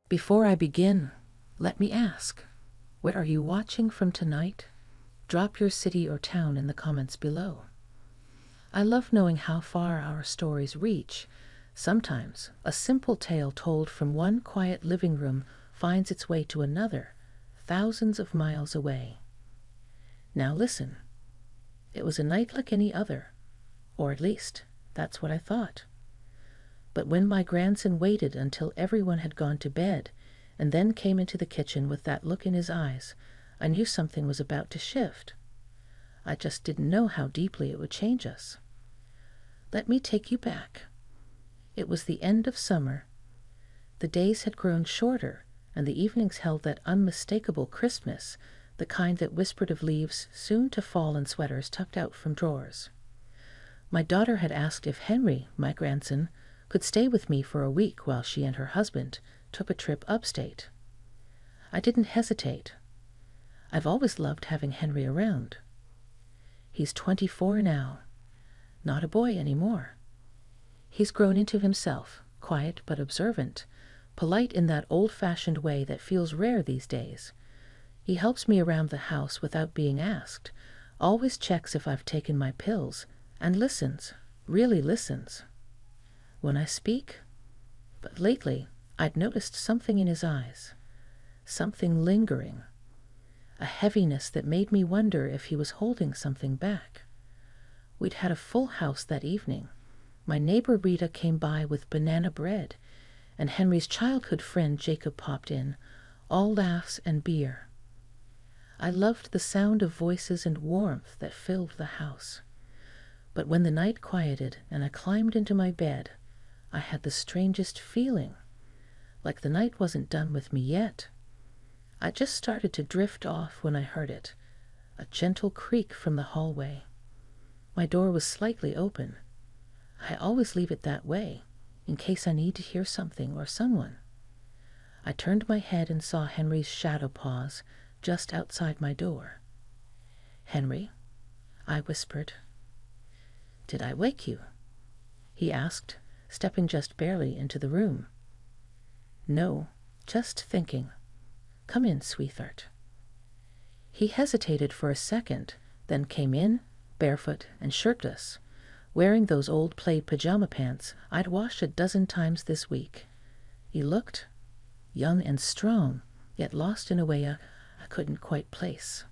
Before I begin, let me ask, what are you watching from tonight? Drop your city or town in the comments below. I love knowing how far our stories reach. Sometimes a simple tale told from one quiet living room finds its way to another, thousands of miles away. Now listen. It was a night like any other, or at least, that's what I thought. But when my grandson waited until everyone had gone to bed, and then came into the kitchen with that look in his eyes, I knew something was about to shift. I just didn't know how deeply it would change us. Let me take you back. It was the end of summer. The days had grown shorter, and the evenings held that unmistakable crispness, the kind that whispered of leaves soon to fall and sweaters tucked out from drawers. My daughter had asked if Henry, my grandson, could stay with me for a week while she and her husband took a trip upstate. I didn't hesitate. I've always loved having Henry around. He's 24 now, not a boy anymore. He's grown into himself, quiet but observant, polite in that old-fashioned way that feels rare these days. He helps me around the house without being asked, always checks if I've taken my pills, and listens, really listens. When I speak, but lately I'd noticed something in his eyes, something lingering, a heaviness that made me wonder if he was holding something back. We'd had a full house that evening. My neighbor Rita came by with banana bread, and Henry's childhood friend Jacob popped in, all laughs and beer. I loved the sound of voices and warmth that filled the house. But when the night quieted and I climbed into my bed, I had the strangest feeling, like the night wasn't done with me yet. I just started to drift off when I heard it, a gentle creak from the hallway. My door was slightly open. I always leave it that way, in case I need to hear something or someone. I turned my head and saw Henry's shadow pause just outside my door. "Henry," I whispered. "Did I wake you?" he asked, stepping just barely into the room. "No, just thinking. Come in, sweetheart." He hesitated for a second, then came in, barefoot and shirtless, wearing those old plaid pajama pants I'd washed a dozen times this week. He looked young and strong, yet lost in a way I couldn't quite place.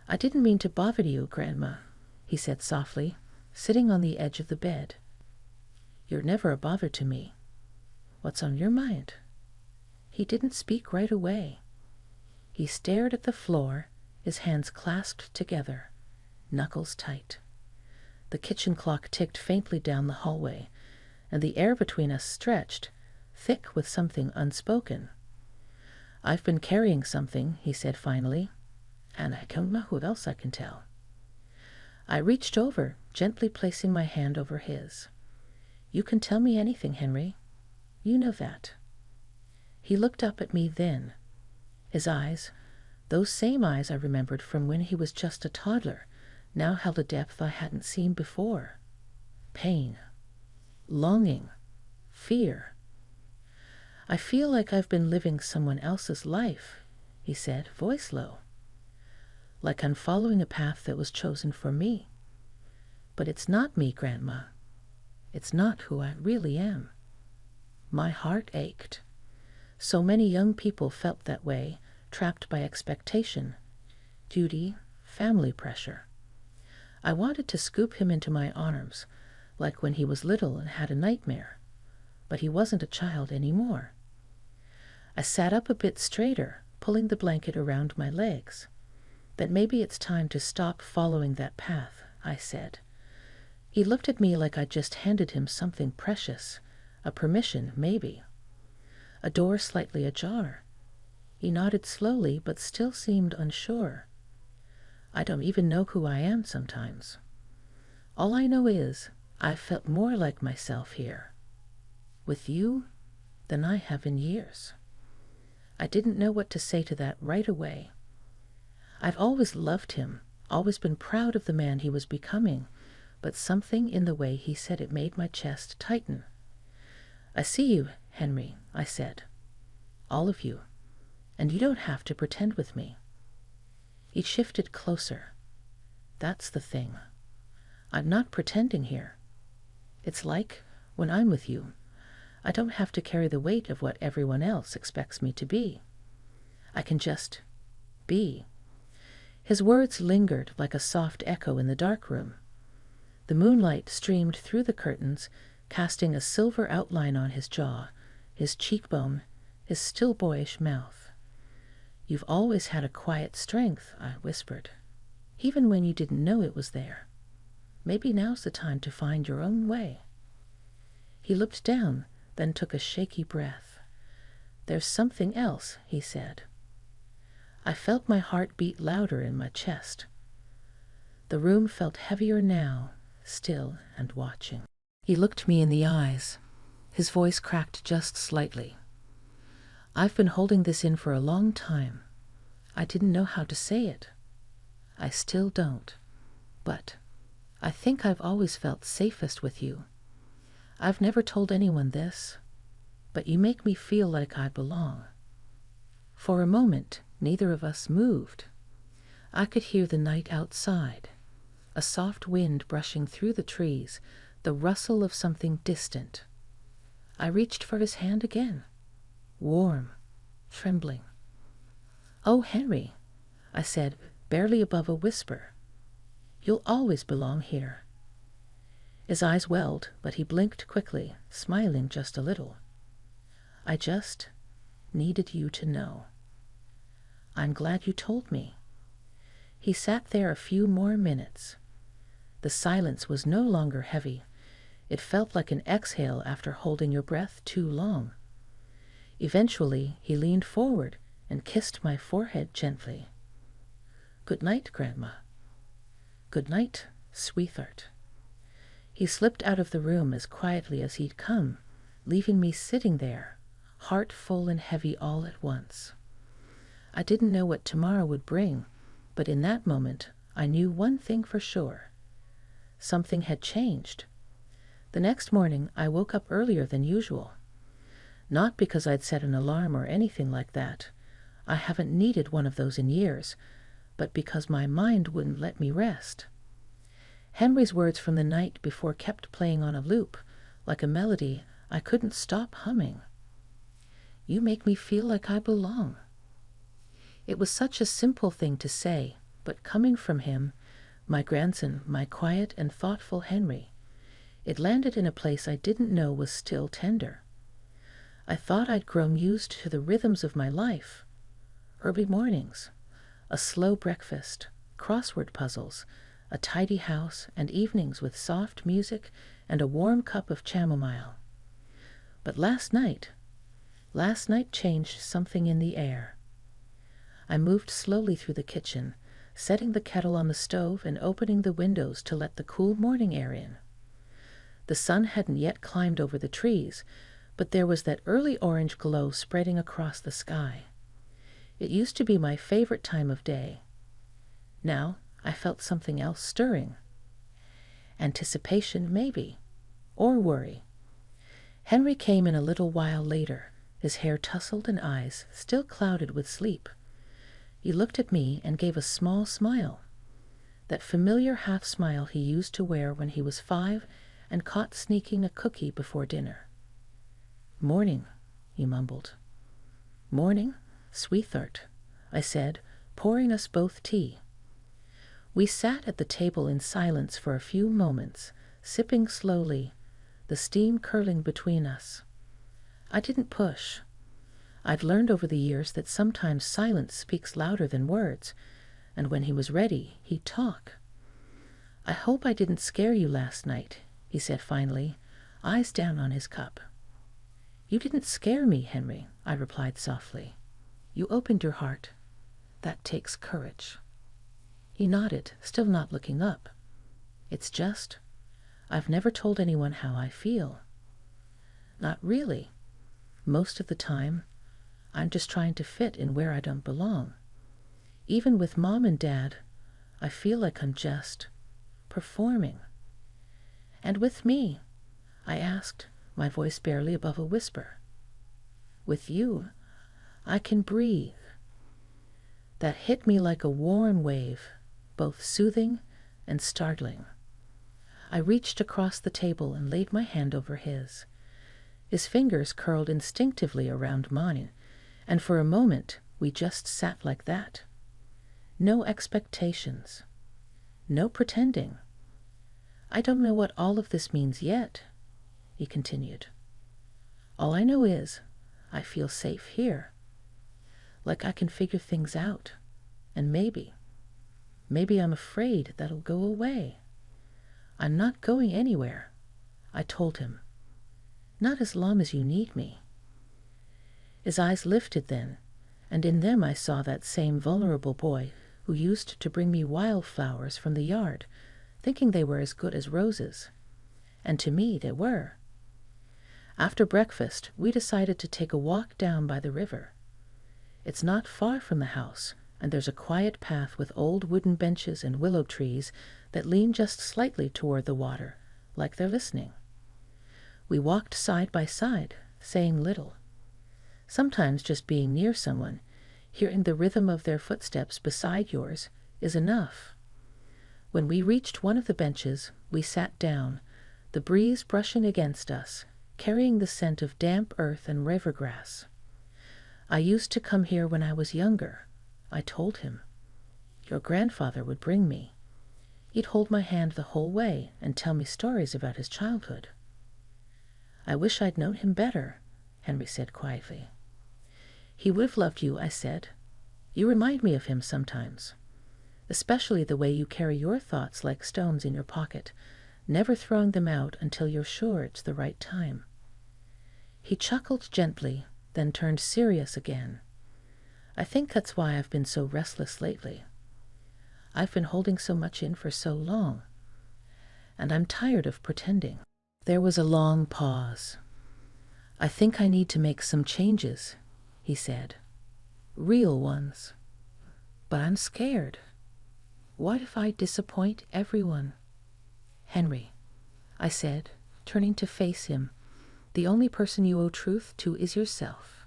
"I didn't mean to bother you, Grandma," he said softly, sitting on the edge of the bed. "You're never a bother to me. What's on your mind?" He didn't speak right away. He stared at the floor, his hands clasped together, knuckles tight. The kitchen clock ticked faintly down the hallway, and the air between us stretched, thick with something unspoken. "I've been carrying something," he said finally, "and I don't know who else I can tell." I reached over, gently placing my hand over his. "You can tell me anything, Henry. You know that." He looked up at me then. His eyes, those same eyes I remembered from when he was just a toddler, now held a depth I hadn't seen before. Pain, longing, fear. "I feel like I've been living someone else's life," he said, voice low. "Like I'm following a path that was chosen for me. But it's not me, Grandma. It's not who I really am." My heart ached. So many young people felt that way, trapped by expectation, duty, family pressure. I wanted to scoop him into my arms, like when he was little and had a nightmare. But he wasn't a child anymore. I sat up a bit straighter, pulling the blanket around my legs. "Then maybe it's time to stop following that path," I said. He looked at me like I'd just handed him something precious, a permission, maybe. A door slightly ajar. He nodded slowly, but still seemed unsure. "I don't even know who I am sometimes. All I know is I've felt more like myself here, with you, than I have in years." I didn't know what to say to that right away. I've always loved him, always been proud of the man he was becoming, but something in the way he said it made my chest tighten. "I see you, Henry," I said. all of you, and you don't have to pretend with me." He shifted closer. "That's the thing. I'm not pretending here. It's like when I'm with you, I don't have to carry the weight of what everyone else expects me to be. I can just be." His words lingered like a soft echo in the dark room. The moonlight streamed through the curtains, casting a silver outline on his jaw, his cheekbone, his still boyish mouth. "You've always had a quiet strength," I whispered, "even when you didn't know it was there. Maybe now's the time to find your own way." He looked down, then took a shaky breath. "There's something else," he said. I felt my heart beat louder in my chest. The room felt heavier now, still and watching. He looked me in the eyes. His voice cracked just slightly. "I've been holding this in for a long time. I didn't know how to say it. I still don't. But I think I've always felt safest with you. I've never told anyone this, but you make me feel like I belong." For a moment, neither of us moved. I could hear the night outside, a soft wind brushing through the trees, the rustle of something distant. I reached for his hand again, warm, trembling. "Oh, Henry," I said, barely above a whisper, "you'll always belong here." His eyes welled, but he blinked quickly, smiling just a little. "I just needed you to know." "I'm glad you told me." He sat there a few more minutes. The silence was no longer heavy. It felt like an exhale after holding your breath too long. Eventually, he leaned forward and kissed my forehead gently. "Good night, Grandma." "Good night, sweetheart." He slipped out of the room as quietly as he'd come, leaving me sitting there, heart full and heavy all at once. I didn't know what tomorrow would bring, but in that moment I knew one thing for sure. Something had changed. The next morning I woke up earlier than usual. Not because I'd set an alarm or anything like that. I haven't needed one of those in years, but because my mind wouldn't let me rest. Henry's words from the night before kept playing on a loop, like a melody I couldn't stop humming. "You make me feel like I belong." It was such a simple thing to say, but coming from him, my grandson, my quiet and thoughtful Henry, it landed in a place I didn't know was still tender. I thought I'd grown used to the rhythms of my life. Early mornings, a slow breakfast, crossword puzzles, a tidy house, and evenings with soft music and a warm cup of chamomile. But last night changed something in the air. I moved slowly through the kitchen, setting the kettle on the stove and opening the windows to let the cool morning air in. The sun hadn't yet climbed over the trees, but there was that early orange glow spreading across the sky. It used to be my favorite time of day. Now I felt something else stirring. Anticipation, maybe, or worry. Henry came in a little while later, his hair tousled and eyes still clouded with sleep. He looked at me and gave a small smile, that familiar half-smile he used to wear when he was 5 and caught sneaking a cookie before dinner. "Morning," he mumbled. "Morning, sweetheart," I said, pouring us both tea. We sat at the table in silence for a few moments, sipping slowly, the steam curling between us. I didn't push. I'd learned over the years that sometimes silence speaks louder than words, and when he was ready, he'd talk. "I hope I didn't scare you last night," he said finally, eyes down on his cup. "You didn't scare me, Henry," I replied softly. "You opened your heart. That takes courage." He nodded, still not looking up. "It's just, I've never told anyone how I feel." "Not really. Most of the time, I'm just trying to fit in where I don't belong. Even with Mom and Dad, I feel like I'm just performing." "And with me?" I asked, my voice barely above a whisper. "With you, I can breathe. That hit me like a warm wave, both soothing and startling. I reached across the table and laid my hand over his. His fingers curled instinctively around mine, and for a moment we just sat like that. No expectations. No pretending. I don't know what all of this means yet, he continued. All I know is I feel safe here. Like I can figure things out. And maybe I'm afraid that'll go away. I'm not going anywhere, I told him. Not as long as you need me. His eyes lifted then, and in them I saw that same vulnerable boy who used to bring me wildflowers from the yard, thinking they were as good as roses. And to me they were. After breakfast, we decided to take a walk down by the river. It's not far from the house, and there's a quiet path with old wooden benches and willow trees that lean just slightly toward the water, like they're listening. We walked side by side, saying little. Sometimes just being near someone, hearing the rhythm of their footsteps beside yours, is enough. When we reached one of the benches, we sat down, the breeze brushing against us, carrying the scent of damp earth and river grass. I used to come here when I was younger, I told him. Your grandfather would bring me. He'd hold my hand the whole way and tell me stories about his childhood. I wish I'd known him better, Henry said quietly. He would have loved you, I said. You remind me of him sometimes, especially the way you carry your thoughts like stones in your pocket, never throwing them out until you're sure it's the right time. He chuckled gently, then turned serious again. I think that's why I've been so restless lately. I've been holding so much in for so long, and I'm tired of pretending. There was a long pause. I think I need to make some changes, he said. Real ones. But I'm scared. What if I disappoint everyone? Henry, I said, turning to face him, the only person you owe truth to is yourself.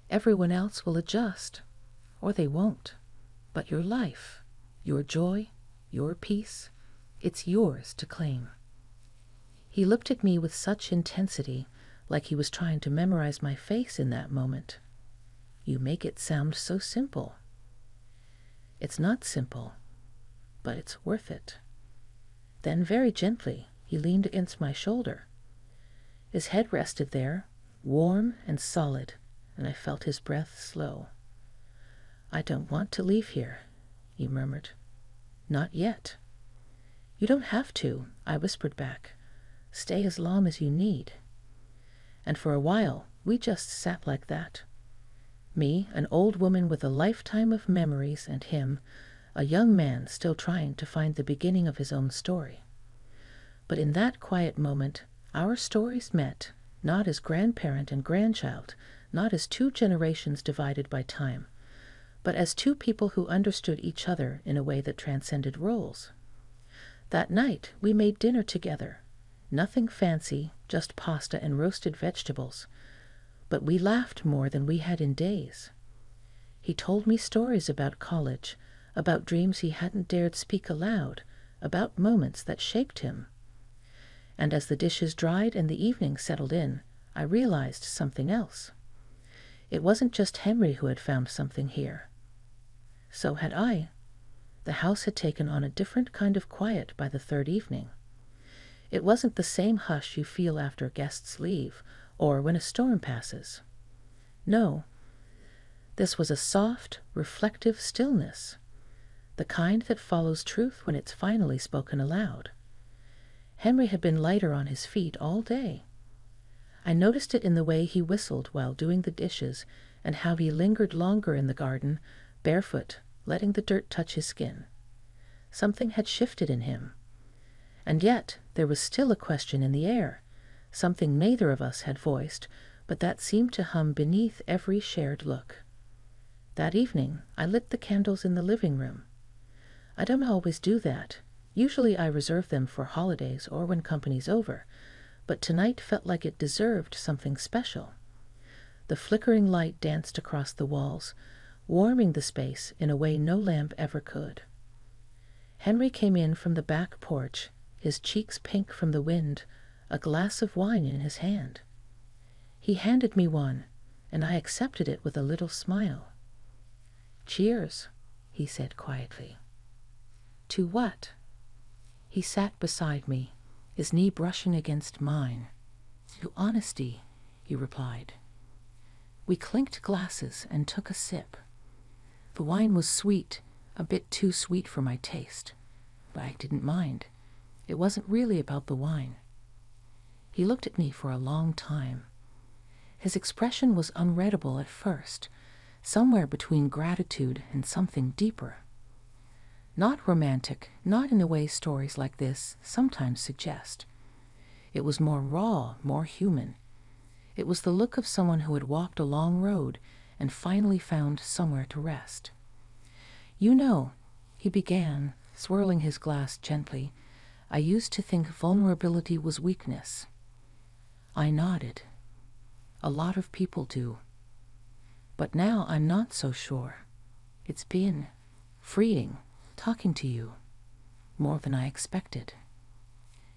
Everyone else will adjust, or they won't. But your life, your joy, your peace, it's yours to claim. He looked at me with such intensity, like he was trying to memorize my face in that moment. You make it sound so simple. It's not simple, but it's worth it. Then very gently, he leaned against my shoulder. His head rested there, warm and solid, and I felt his breath slow. I don't want to leave here, he murmured. Not yet. You don't have to, I whispered back. Stay as long as you need. And for a while, we just sat like that. Me, an old woman with a lifetime of memories, and him, a young man still trying to find the beginning of his own story. But in that quiet moment, our stories met, not as grandparent and grandchild, not as two generations divided by time, but as two people who understood each other in a way that transcended roles. That night, we made dinner together. Nothing fancy, just pasta and roasted vegetables. But we laughed more than we had in days. He told me stories about college, about dreams he hadn't dared speak aloud, about moments that shaped him. And as the dishes dried and the evening settled in, I realized something else. It wasn't just Henry who had found something here. So had I. The house had taken on a different kind of quiet by the third evening. It wasn't the same hush you feel after guests leave, or when a storm passes. No, this was a soft, reflective stillness, the kind that follows truth when it's finally spoken aloud. Henry had been lighter on his feet all day. I noticed it in the way he whistled while doing the dishes, and how he lingered longer in the garden, barefoot, letting the dirt touch his skin. Something had shifted in him. And yet there was still a question in the air, something neither of us had voiced, but that seemed to hum beneath every shared look. That evening I lit the candles in the living room. I don't always do that. Usually I reserve them for holidays or when company's over, but tonight felt like it deserved something special. The The flickering light danced across the walls, warming the space in a way no lamp ever could. Henry came in from the back porch, his cheeks pink from the wind, a glass of wine in his hand. He handed me one, and I accepted it with a little smile. "Cheers," he said quietly. "To what?" He sat beside me, his knee brushing against mine. "To honesty," he replied. We clinked glasses and took a sip. The wine was sweet, a bit too sweet for my taste, but I didn't mind. It wasn't really about the wine. He looked at me for a long time. His expression was unreadable at first, somewhere between gratitude and something deeper. Not romantic, not in the way stories like this sometimes suggest. It was more raw, more human. It was the look of someone who had walked a long road and finally found somewhere to rest. "You know," he began, swirling his glass gently, "I used to think vulnerability was weakness." I nodded. "A lot of people do. But now I'm not so sure. It's been freeing talking to you, more than I expected."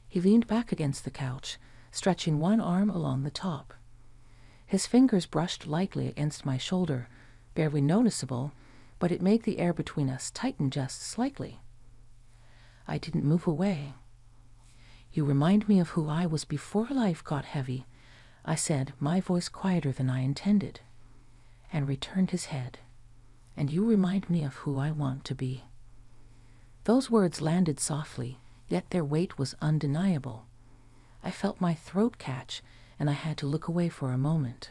He leaned back against the couch, stretching one arm along the top. His fingers brushed lightly against my shoulder, barely noticeable, but it made the air between us tighten just slightly. I didn't move away. "You remind me of who I was before life got heavy," I said, my voice quieter than I intended. Henry turned his head. "And you remind me of who I want to be." Those words landed softly, yet their weight was undeniable. I felt my throat catch, and I had to look away for a moment.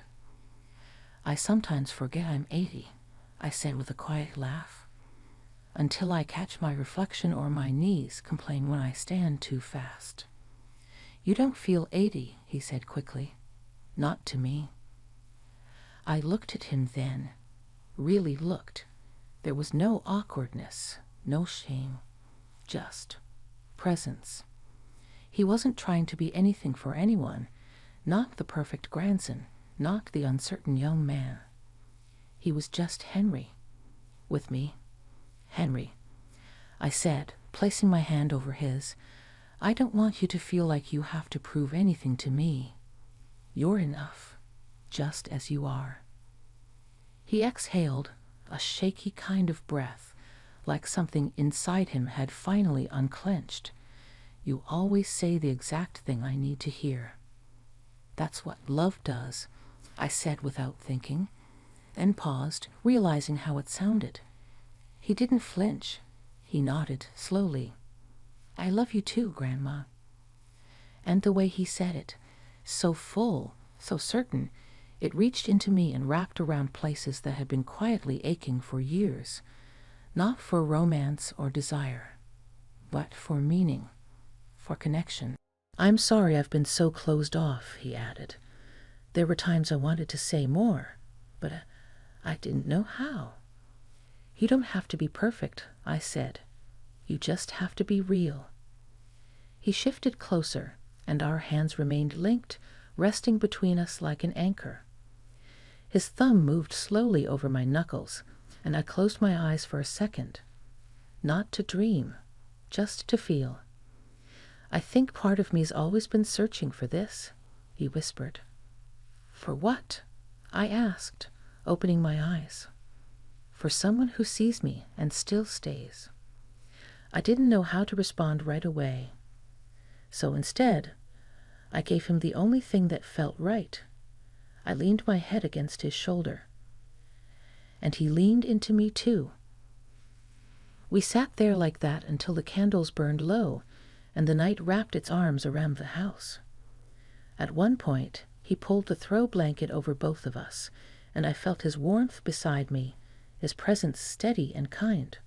"I sometimes forget I'm 80, I said with a quiet laugh, "until I catch my reflection or my knees complain when I stand too fast." "You don't feel 80, he said quickly. "Not to me." I looked at him then, really looked. There was no awkwardness, no shame, just presence. He wasn't trying to be anything for anyone, not the perfect grandson, not the uncertain young man. He was just Henry, with me. "Henry," I said, placing my hand over his, "I don't want you to feel like you have to prove anything to me. You're enough, just as you are." He exhaled, a shaky kind of breath, like something inside him had finally unclenched. "You always say the exact thing I need to hear." "That's what love does," I said without thinking, then paused, realizing how it sounded. He didn't flinch. He nodded slowly. "I love you too, Grandma." And the way he said it, so full, so certain, it reached into me and wrapped around places that had been quietly aching for years, not for romance or desire, but for meaning, for connection. "I'm sorry I've been so closed off," he added. "There were times I wanted to say more, but I didn't know how." "You don't have to be perfect," I said. "You just have to be real." He shifted closer, and our hands remained linked, resting between us like an anchor. His thumb moved slowly over my knuckles, and I closed my eyes for a second. Not to dream, just to feel. "I think part of me's always been searching for this," he whispered. "For what?" I asked, opening my eyes. "For someone who sees me and still stays." I didn't know how to respond right away. So instead, I gave him the only thing that felt right. I leaned my head against his shoulder. And he leaned into me too. We sat there like that until the candles burned low and the night wrapped its arms around the house. At one point, he pulled the throw blanket over both of us, and I felt his warmth beside me, his presence steady and kind.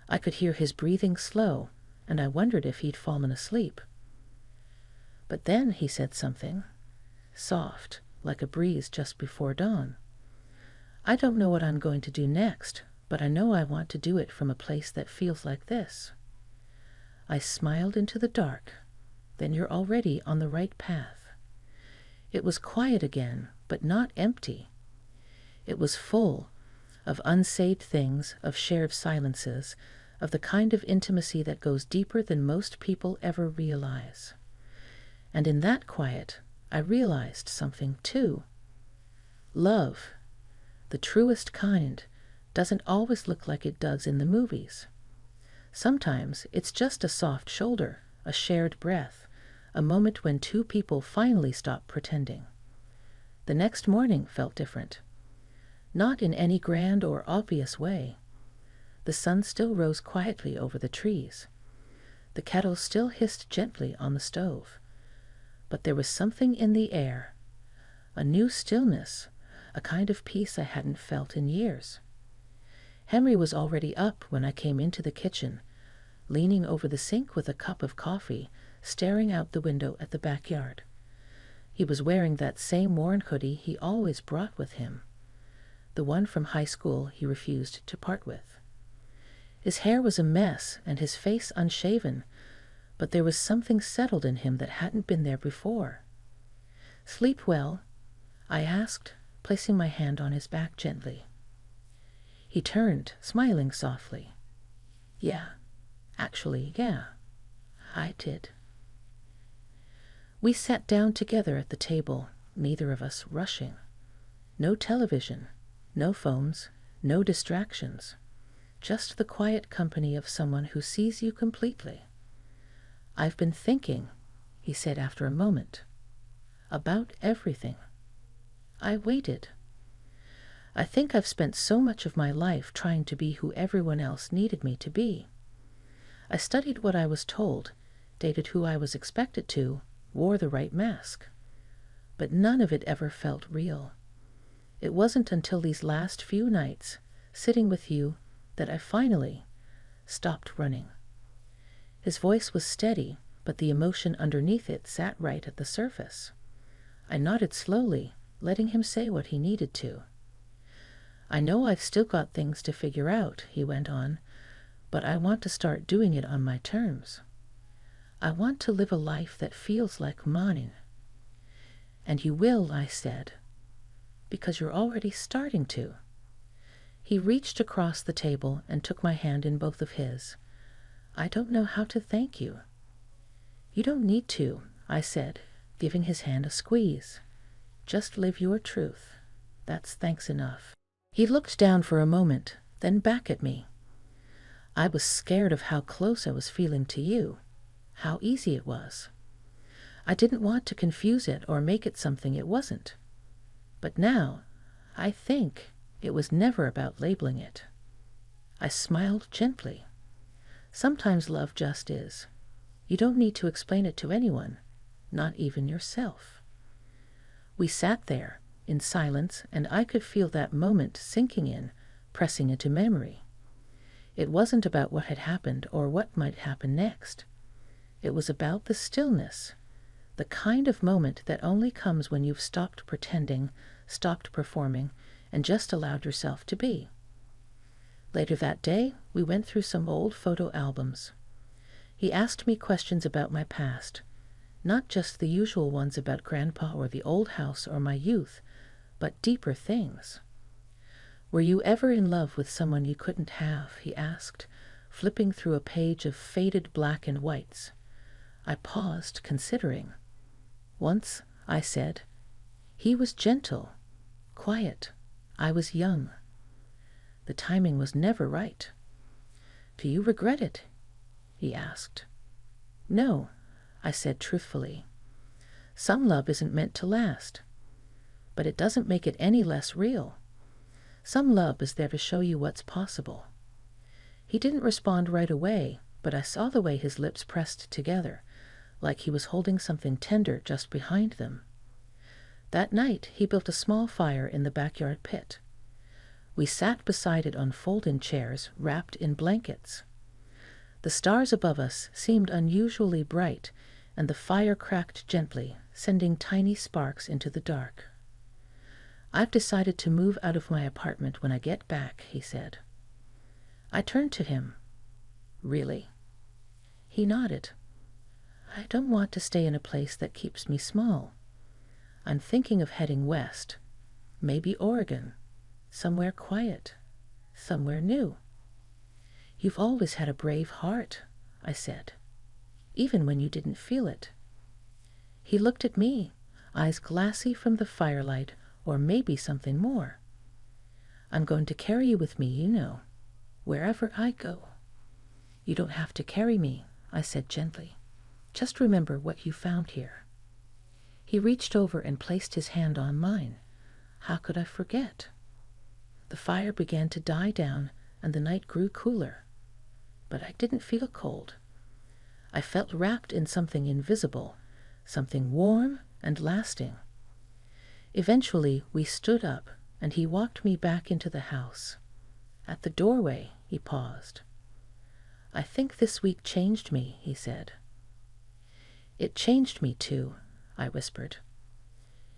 I could hear his breathing slow, and I wondered if he'd fallen asleep. But then he said something, soft, like a breeze just before dawn. "I don't know what I'm going to do next, but I know I want to do it from a place that feels like this." I smiled into the dark. "Then you're already on the right path." It was quiet again, but not empty. It was full of unsaid things, of shared silences, of the kind of intimacy that goes deeper than most people ever realize. And in that quiet, I realized something too. Love, the truest kind, doesn't always look like it does in the movies. Sometimes it's just a soft shoulder, a shared breath, a moment when two people finally stop pretending. The next morning felt different. Not in any grand or obvious way. The sun still rose quietly over the trees. The kettle still hissed gently on the stove. But there was something in the air, a new stillness, a kind of peace I hadn't felt in years. Henry was already up when I came into the kitchen, leaning over the sink with a cup of coffee, staring out the window at the backyard. He was wearing that same worn hoodie he always brought with him, the one from high school he refused to part with. His hair was a mess and his face unshaven, but there was something settled in him that hadn't been there before. "Sleep well?" I asked, placing my hand on his back gently. He turned, smiling softly. Yeah, I did. We sat down together at the table, neither of us rushing. No television, no phones, no distractions. Just the quiet company of someone who sees you completely. "I've been thinking," he said after a moment, "about everything." I waited. I think I've spent so much of my life trying to be who everyone else needed me to be. I studied what I was told, dated who I was expected to, wore the right mask. But none of it ever felt real. It wasn't until these last few nights, sitting with you, that I finally stopped running. His voice was steady, but the emotion underneath it sat right at the surface. I nodded slowly, letting him say what he needed to. "I know I've still got things to figure out," he went on, "but I want to start doing it on my terms. I want to live a life that feels like mine." "And you will," I said, "because you're already starting to." He reached across the table and took my hand in both of his. "I don't know how to thank you." "You don't need to," I said, giving his hand a squeeze. "Just live your truth. That's thanks enough." He looked down for a moment, then back at me. "I was scared of how close I was feeling to you, how easy it was. I didn't want to confuse it or make it something it wasn't. But now, I think it was never about labeling it." I smiled gently. Sometimes love just is. You don't need to explain it to anyone, not even yourself. We sat there, in silence, and I could feel that moment sinking in, pressing into memory. It wasn't about what had happened or what might happen next. It was about the stillness, the kind of moment that only comes when you've stopped pretending, stopped performing, and just allowed yourself to be. Later that day, we went through some old photo albums. He asked me questions about my past, not just the usual ones about Grandpa or the old house or my youth, but deeper things. "Were you ever in love with someone you couldn't have?" he asked, flipping through a page of faded black and whites. I paused, considering. "Once," I said. "He was gentle, quiet. I was young. The timing was never right." "Do you regret it?" he asked. "No," I said truthfully. "Some love isn't meant to last. But it doesn't make it any less real. Some love is there to show you what's possible." He didn't respond right away, but I saw the way his lips pressed together, like he was holding something tender just behind them. That night, he built a small fire in the backyard pit. We sat beside it on fold-in chairs, wrapped in blankets. The stars above us seemed unusually bright, and the fire cracked gently, sending tiny sparks into the dark. "I've decided to move out of my apartment when I get back," he said. I turned to him. "Really?" He nodded. "I don't want to stay in a place that keeps me small. I'm thinking of heading west, maybe Oregon, somewhere quiet, somewhere new. You've always had a brave heart, I said, even when you didn't feel it. He looked at me, eyes glassy from the firelight, or maybe something more. I'm going to carry you with me, you know, wherever I go. You don't have to carry me, I said gently. Just remember what you found here. He reached over and placed his hand on mine. How could I forget? The fire began to die down and the night grew cooler. But I didn't feel cold. I felt wrapped in something invisible, something warm and lasting. Eventually we stood up and he walked me back into the house. At the doorway, he paused. I think this week changed me, he said. It changed me too, I whispered.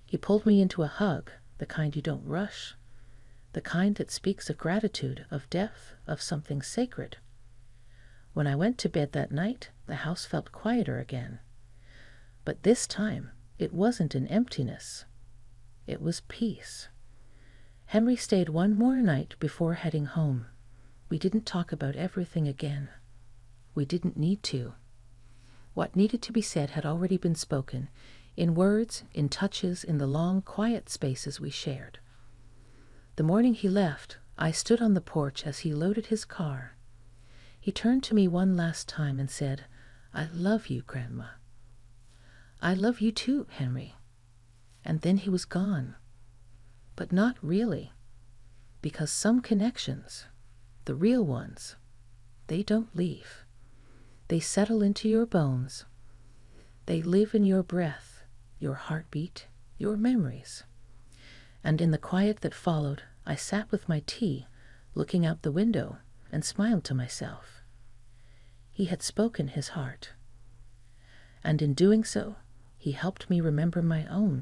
He pulled me into a hug, the kind you don't rush, the kind that speaks of gratitude, of depth, of something sacred. When I went to bed that night, the house felt quieter again. But this time, it wasn't an emptiness. It was peace. Henry stayed one more night before heading home. We didn't talk about everything again. We didn't need to. What needed to be said had already been spoken, in words, in touches, in the long, quiet spaces we shared. The morning he left, I stood on the porch as he loaded his car. He turned to me one last time and said, I love you, Grandma. I love you too, Henry. And then he was gone. But not really. Because some connections, the real ones, they don't leave. They settle into your bones. They live in your breath, your heartbeat, your memories. And in the quiet that followed, I sat with my tea, looking out the window, and smiled to myself. He had spoken his heart. And in doing so, he helped me remember my own.